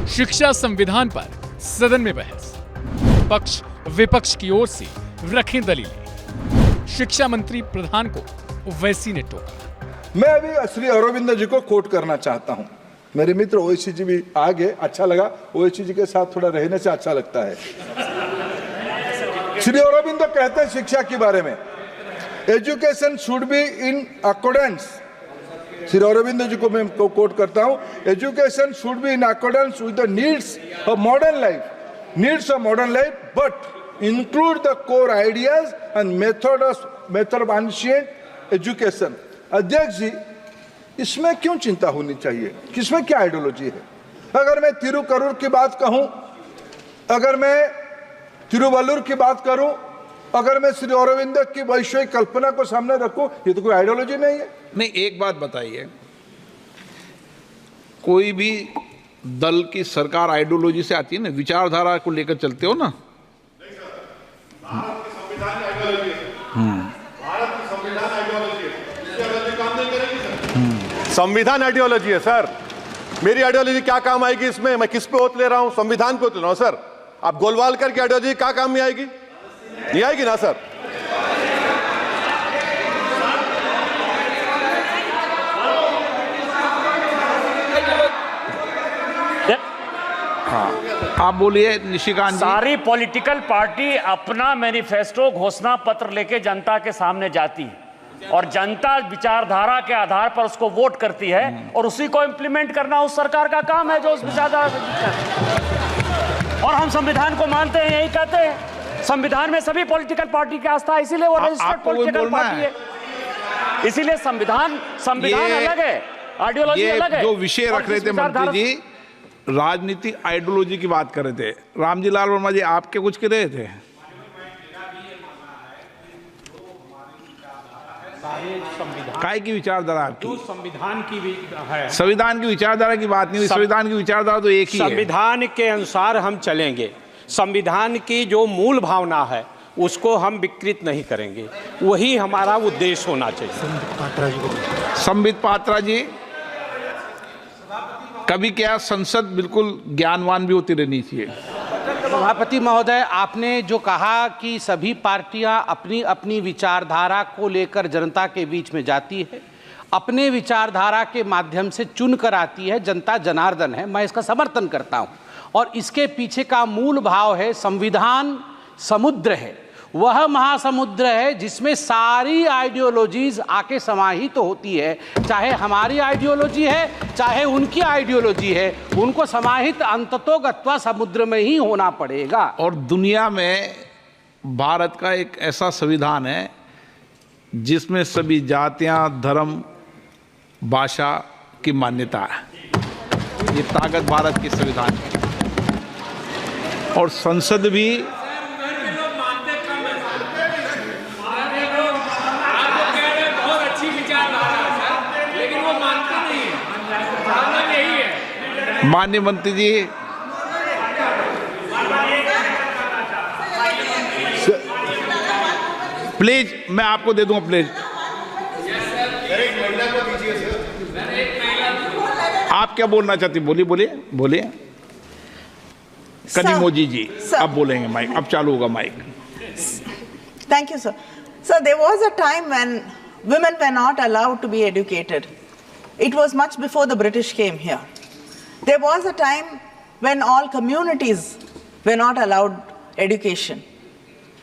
शिक्षा संविधान पर सदन में बहस, पक्ष विपक्ष की ओर से रखें दलीलें। शिक्षा मंत्री प्रधान को ओवैसी ने टोका। मैं अभी श्री अरविंद जी को कोट करना चाहता हूं। मेरे मित्र ओवैसी जी भी आगे, अच्छा लगा, ओवैसी जी के साथ थोड़ा रहने से अच्छा लगता है। श्री अरविंद कहते हैं शिक्षा के बारे में, education should be in accordance, Shri Arvind ji को मैं कोट करता हूं, education should be in accordance with the needs of modern life, but include the core ideas and method of ancient education. अध्यक्ष जी, इसमें क्यों चिंता होनी चाहिए? किसमें क्या आइडियोलॉजी है? अगर मैं तिरुकरूर की बात कहूं, अगर मैं तिरुवल्लुर की बात करूं, अगर मैं श्री अरविंद की वैश्विक कल्पना को सामने रखूं, ये तो कोई आइडियोलॉजी नहीं है। नहीं, एक बात बताइए, कोई भी दल की सरकार आइडियोलॉजी से आती है ना, विचारधारा को लेकर चलते हो ना। संविधान आइडियोलॉजी है सर। मेरी आइडियोलॉजी क्या काम आएगी इसमें? मैं किस पे ओत ले रहा हूं? संविधान पे ओत ले रहा हूं सर। आप गोलवालकर की आइडियोलॉजी क्या काम में आएगी? नहीं आएगी ना सर। हाँ, आप बोलिए निशिकांत जी। सारी पॉलिटिकल पार्टी अपना मैनिफेस्टो घोषणा पत्र लेके जनता के सामने जाती है और जनता विचारधारा के आधार पर उसको वोट करती है और उसी को इम्प्लीमेंट करना उस सरकार का काम है जो उस विचारधारा से। और हम संविधान को मानते हैं, यही कहते हैं। संविधान में सभी पॉलिटिकल पार्टी की आस्था है, इसीलिए वो रजिस्टर्ड पॉलिटिकल पार्टी है। इसीलिए संविधान अलग है, आइडियोलॉजी अलग है। जो विषय रख रहे थे मंत्री जी, राजनीतिक आइडियोलॉजी की बात कर रहे थे। रामजी लाल वर्मा जी, आपके कुछ कह रहे थे? काय की विचारधारा आपकी? संविधान की भी है। संविधान की विचारधारा की बात नहीं हुई। संविधान की विचारधारा तो एक ही है। संविधान के अनुसार हम चलेंगे। संविधान की जो मूल भावना है उसको हम विकृत नहीं करेंगे, वही हमारा उद्देश्य होना चाहिए। संबित पात्रा जी, कभी क्या संसद बिल्कुल ज्ञानवान भी होती रहनी चाहिए। सभापति महोदय, आपने जो कहा कि सभी पार्टियां अपनी अपनी विचारधारा को लेकर जनता के बीच में जाती है, अपने विचारधारा के माध्यम से चुनकर आती है, जनता जनार्दन है, मैं इसका समर्थन करता हूं। और इसके पीछे का मूल भाव है, संविधान समुद्र है, वह महासमुद्र है जिसमें सारी आइडियोलॉजीज आके समाहित तो होती है। चाहे हमारी आइडियोलॉजी है, चाहे उनकी आइडियोलॉजी है, उनको समाहित अंततोगत्वा समुद्र में ही होना पड़ेगा। और दुनिया में भारत का एक ऐसा संविधान है जिसमें सभी जातियां, धर्म, भाषा की मान्यता है। ये ताकत भारत के संविधान की। और संसद भी माननीय मंत्री जी, प्लीज मैं आपको दे दूंगा, प्लीज। आप क्या बोलना चाहती? बोलिए। कनिमोजी जी, अब बोलेंगे। माइक अब चालू होगा। Mic. Thank you, sir. Sir, there was a time when women were not allowed to be educated. It was much before the British came here. There was a time when all communities were not allowed education.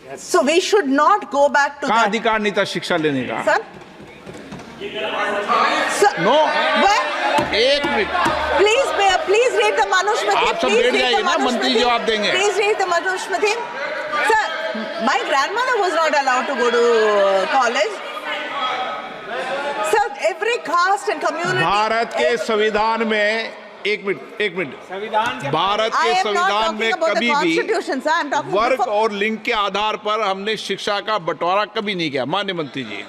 Yes. So we should not go back to that. अधिकार नहीं था शिक्षा लेने का? Sir? Sir? No. Well, एक minute. Please read the Manusmriti. आप सब बैठ जाइए ना, मंत्री जवाब देंगे। Please read the Manusmriti. Sir, my grandmother was not allowed to go to college. Sir, every caste and community. Bharat के संविधान में एक मिनट भारत के संविधान में कभी भी वर्ग और लिंग के आधार पर हमने शिक्षा का बंटवारा कभी नहीं किया। माननीय मंत्री जी।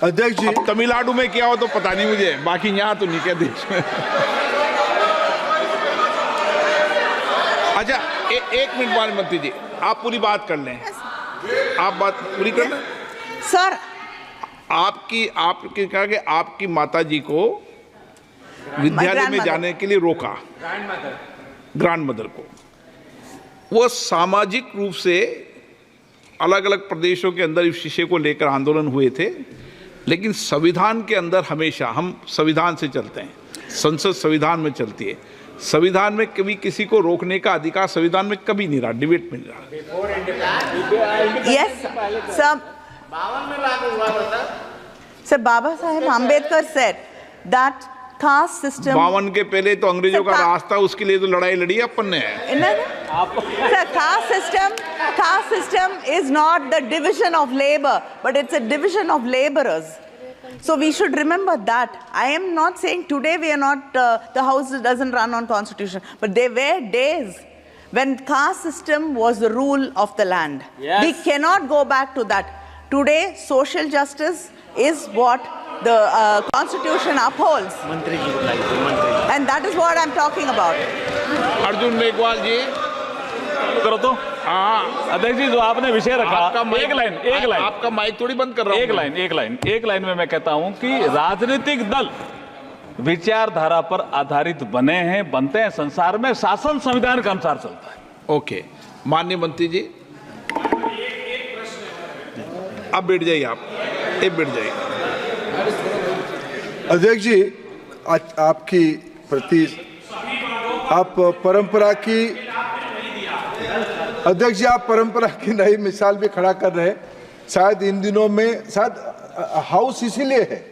अध्यक्ष जी, अब तमिलनाडु में क्या हो तो पता नहीं मुझे, बाकी यहाँ तो नहीं क्या देश में। अच्छा, एक मिनट माननीय मंत्री जी, आप पूरी बात कर लें। आप बात पूरी कर लें सर। आपकी कहा कि आपकी माता जी को विद्यालय में जाने के लिए रोका, ग्रैंड मदर को। वो सामाजिक रूप से अलग अलग प्रदेशों के अंदर इस विषय को लेकर आंदोलन हुए थे, लेकिन संविधान के अंदर हमेशा हम संविधान से चलते हैं, संसद संविधान में चलती है। संविधान में कभी किसी को रोकने का अधिकार संविधान में कभी नहीं रहा, डिबेट में नहीं रहा। Yes, sir. Sir, Baba Saheb Ambedkar said that caste system. 52 के पहले तो अंग्रेजों का राज था, उसके लिए तो लड़ाई लड़ी अपन ने। Sir, caste system is not the division of labor, but it's a division of laborers. So we should remember that. I am not saying today we are not, the house doesn't run on constitution, but there were days when caste system was the rule of the land. Yes. We cannot go back to that. Today, social justice is what the constitution upholds. And that is what I'm talking about. Arjun Meghwal जी करो तो। हाँ, अध्यक्ष जी, जो आपने विषय रखा, एक line आपका माइक थोड़ी बंद कर रहा हूँ। एक लाइन में मैं कहता हूं कि राजनीतिक दल विचारधारा पर आधारित बनते हैं संसार में, शासन संविधान के अनुसार चलता है। ओके, माननीय मंत्री जी अब बैठ जाइए, आप बैठ जाइए। अध्यक्ष जी, आपकी प्रति आप परंपरा की अध्यक्ष जी, आप परंपरा की नई मिसाल भी खड़ा कर रहे हैं। शायद इन दिनों में शायद हाउस इसीलिए है,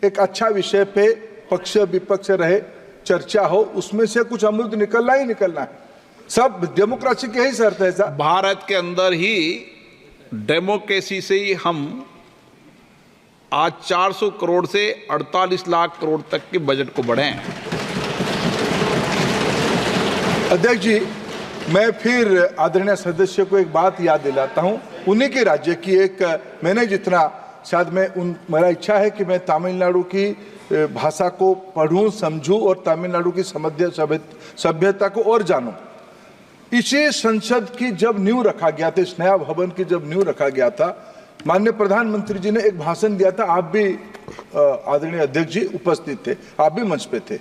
एक अच्छा विषय पे पक्ष विपक्ष रहे, चर्चा हो, उसमें से कुछ अमृत निकलना ही निकलना है। सब डेमोक्रेसी के ही शर्त है साहब। भारत के अंदर ही डेमोक्रेसी से ही हम आज 400 करोड़ से 48 लाख करोड़ तक के बजट को बढ़े हैं। अध्यक्ष जी, मैं फिर आदरणीय सदस्य को एक बात याद दिलाता हूं, उन्हीं के राज्य की एक, मैंने जितना शायद मेरा इच्छा है कि मैं तमिलनाडु की भाषा को पढ़ूं, समझूं और तमिलनाडु की सभ्यता को और जानूं। इसी संसद की जब नींव रखा गया था, इस नया भवन की जब नींव रखा गया था, माननीय प्रधानमंत्री जी ने एक भाषण दिया था। आप भी आदरणीय अध्यक्ष जी उपस्थित थे, आप भी मंच पे थे।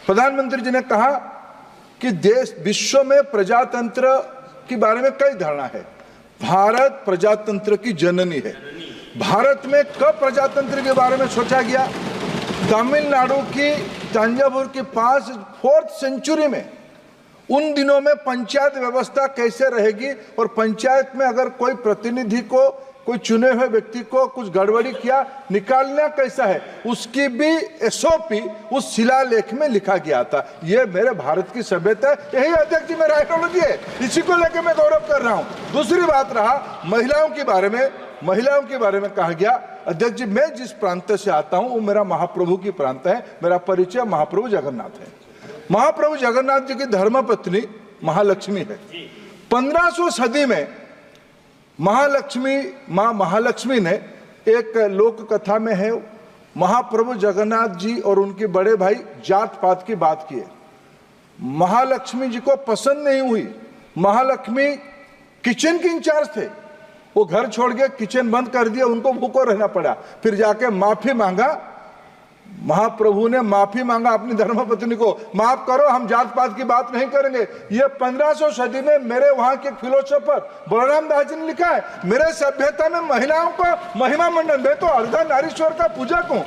प्रधानमंत्री जी ने कहा कि देश विश्व में प्रजातंत्र के बारे में कई धारणा है, भारत प्रजातंत्र की जननी है। भारत में कब प्रजातंत्र के बारे में सोचा गया? तमिलनाडु की तंजावुर के पास 4th सेंचुरी में, उन दिनों में पंचायत व्यवस्था कैसे रहेगी और पंचायत में अगर कोई प्रतिनिधि को, कोई चुने हुए व्यक्ति को कुछ गड़बड़ी किया, निकालना कैसा है, उसकी भी एसओपी उस शिलालेख में लिखा गया था। ये मेरे भारत की सभ्यता है, यही अध्यक्ष जी मेरा आइडियोलॉजी है, इसी को लेकर मैं गौरव कर रहा हूं। दूसरी बात रहा महिलाओं के बारे में कहा गया। अध्यक्ष जी, मैं जिस प्रांत से आता हूं वो मेरा महाप्रभु की प्रांत है, मेरा परिचय महाप्रभु जगन्नाथ है। महाप्रभु जगन्नाथ जी की धर्मपत्नी महालक्ष्मी है। 1500 सदी में माँ महालक्ष्मी ने, एक लोक कथा में है, महाप्रभु जगन्नाथ जी और उनके बड़े भाई जात पात की बात की है। महालक्ष्मी जी को पसंद नहीं हुई, महालक्ष्मी किचन के इंचार्ज थे, वो घर छोड़ के किचन बंद कर दिया, उनको भूखो रहना पड़ा। फिर जाके माफी मांगा, महाप्रभु ने माफी मांगा अपनी धर्मपत्नी को, माफ करो, हम जात पात की बात नहीं करेंगे। ये 1500 सदी में मेरे वहां के फिलोसोफर बलराम दास जी ने लिखा है। मेरे सभ्यता में महिलाओं को महिमा मंडन, मैं तो अर्धनारीश्वर का पूजक हूं।